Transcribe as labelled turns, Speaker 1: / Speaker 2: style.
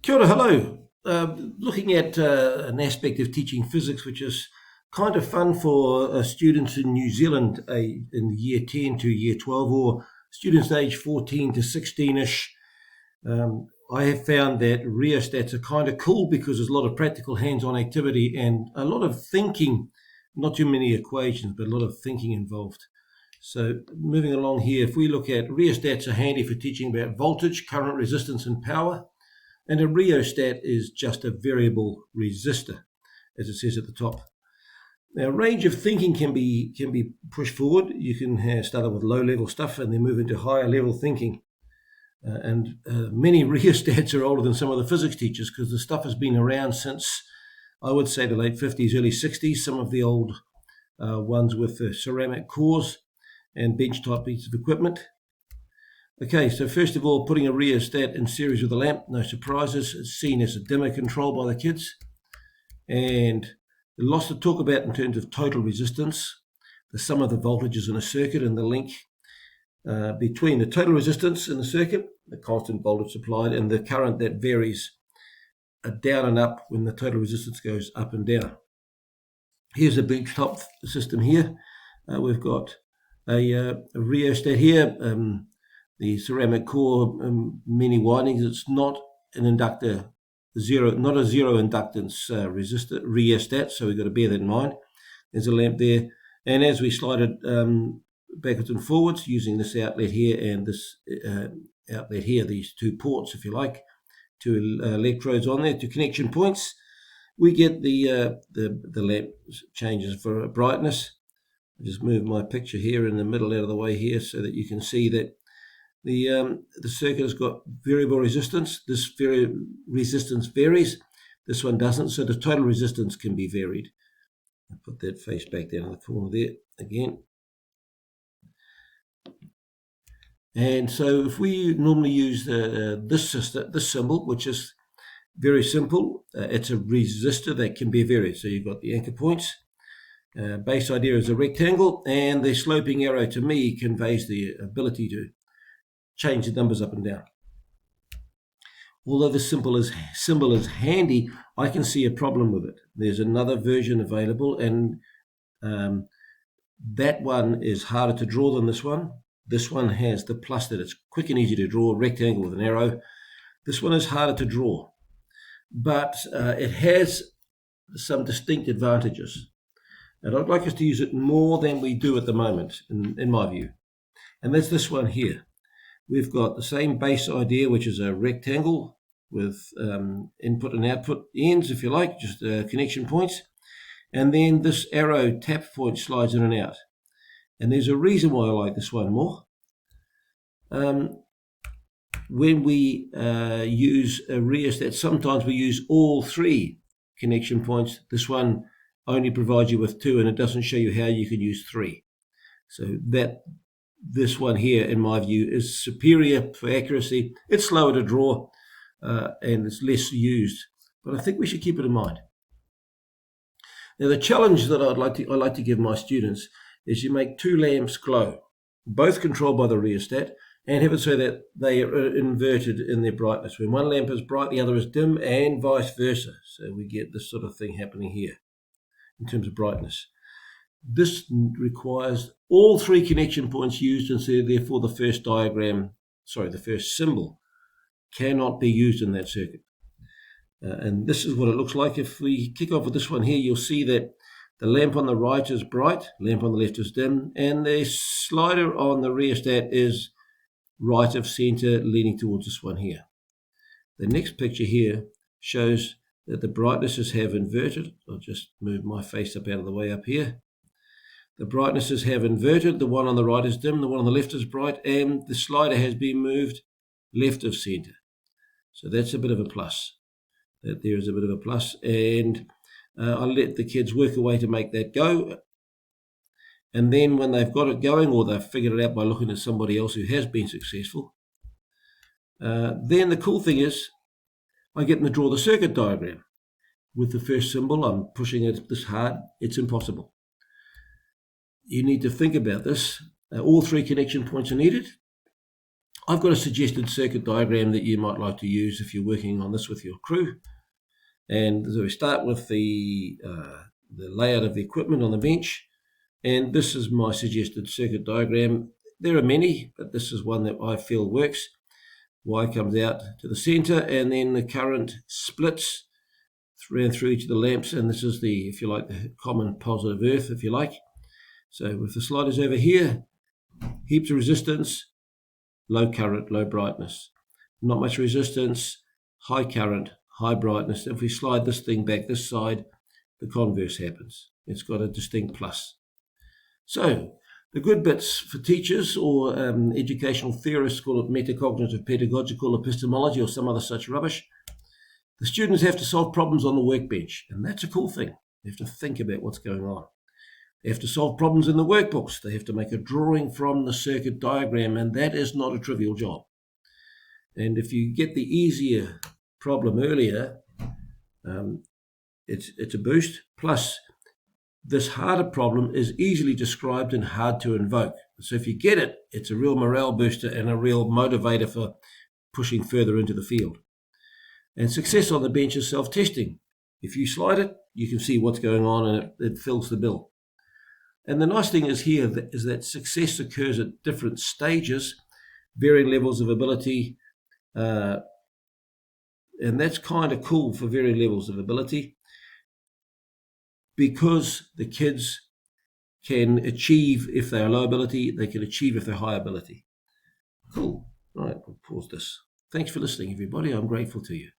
Speaker 1: Kia ora, hello. Looking at an aspect of teaching physics which is kind of fun for students in New Zealand in year 10 to year 12, or students aged 14 to 16-ish. I have found that rheostats are kind of cool because there's a lot of practical hands-on activity and a lot of thinking, not too many equations, but a lot of thinking involved. So moving along here, if we look at rheostats are handy for teaching about voltage, current, resistance and power. And a rheostat is just a variable resistor, as it says at the top. Now, range of thinking can be pushed forward. You can start with low-level stuff and then move into higher-level thinking. Many rheostats are older than some of the physics teachers because the stuff has been around since, I would say, the late 50s, early 60s. Some of the old ones with ceramic cores and benchtop pieces of equipment. Okay, so first of all, putting a rheostat in series with a lamp, no surprises. It's seen as a dimmer control by the kids. And lots to talk about in terms of total resistance, the sum of the voltages in a circuit and the link between the total resistance in the circuit, the constant voltage supplied, and the current that varies down and up when the total resistance goes up and down. Here's a benchtop system here. We've got a rheostat here. The ceramic core, many windings. It's not an inductor, not a zero inductance resistor rheostat, so we've got to bear that in mind. There's a lamp there, and as we slide it backwards and forwards using this outlet here and this outlet here, these two ports, if you like, two electrodes on there, two connection points, we get the lamp changes for brightness. I'll just move my picture here in the middle out of the way here so that you can see that the circuit has got variable resistance. This resistance varies. This one doesn't, so the total resistance can be varied. I'll put that face back down in the corner there again. And so if we normally use this symbol, which is very simple, it's a resistor that can be varied. So you've got the anchor points. Base idea is a rectangle, and the sloping arrow to me conveys the ability to change the numbers up and down. Although this symbol is handy, I can see a problem with it. There's another version available, and that one is harder to draw than this one. This one has the plus that it's quick and easy to draw, rectangle with an arrow. This one is harder to draw, but it has some distinct advantages. And I'd like us to use it more than we do at the moment, in my view. And that's this one here. We've got the same base idea, which is a rectangle with input and output ends, if you like, just connection points. And then this arrow tap point slides in and out. And there's a reason why I like this one more. When we use a rheostat, sometimes we use all three connection points. This one only provides you with two, and it doesn't show you how you can use three. So this one here, in my view, is superior for accuracy. It's slower to draw and it's less used, but I think we should keep it in mind. Now, the challenge that I like to give my students is you make two lamps glow, both controlled by the rheostat, and have it so that they are inverted in their brightness. When one lamp is bright, the other is dim, and vice versa. So we get this sort of thing happening here in terms of brightness. This requires all three connection points used, and so therefore the first symbol cannot be used in that circuit. And this is what it looks like. If we kick off with this one here, you'll see that the lamp on the right is bright, lamp on the left is dim, and the slider on the rheostat is right of center, leaning towards this one here. The next picture here shows that the brightnesses have inverted. I'll just move my face up out of the way up here. The brightnesses have inverted. The one on the right is dim, the one on the left is bright, and the slider has been moved left of center. So that's a bit of a plus. There is a bit of a plus, and I'll let the kids work away to make that go. And then when they've got it going, or they've figured it out by looking at somebody else who has been successful, then the cool thing is I get them to draw the circuit diagram. With the first symbol, I'm pushing it this hard, it's impossible. You need to think about this. All three connection points are needed. I've got a suggested circuit diagram that you might like to use if you're working on this with your crew. And so we start with the layout of the equipment on the bench. And this is my suggested circuit diagram. There are many, but this is one that I feel works. Y comes out to the center, and then the current splits ran through each of the lamps, and this is the, if you like, the common positive earth, if you like. So with the sliders over here, heaps of resistance, low current, low brightness. Not much resistance, high current, high brightness. If we slide this thing back this side, the converse happens. It's got a distinct plus. So the good bits for teachers or educational theorists call it metacognitive pedagogical epistemology or some other such rubbish. The students have to solve problems on the workbench, and that's a cool thing. They have to think about what's going on. They have to solve problems in the workbooks. They have to make a drawing from the circuit diagram, and that is not a trivial job. And if you get the easier problem earlier, it's a boost. Plus, this harder problem is easily described and hard to invoke. So if you get it, it's a real morale booster and a real motivator for pushing further into the field. And success on the bench is self-testing. If you slide it, you can see what's going on and it fills the bill. And the nice thing is here is that success occurs at different stages, varying levels of ability, and that's kind of cool for varying levels of ability because the kids can achieve if they're low ability, they can achieve if they're high ability. Cool. All right, we'll pause this. Thanks for listening, everybody. I'm grateful to you.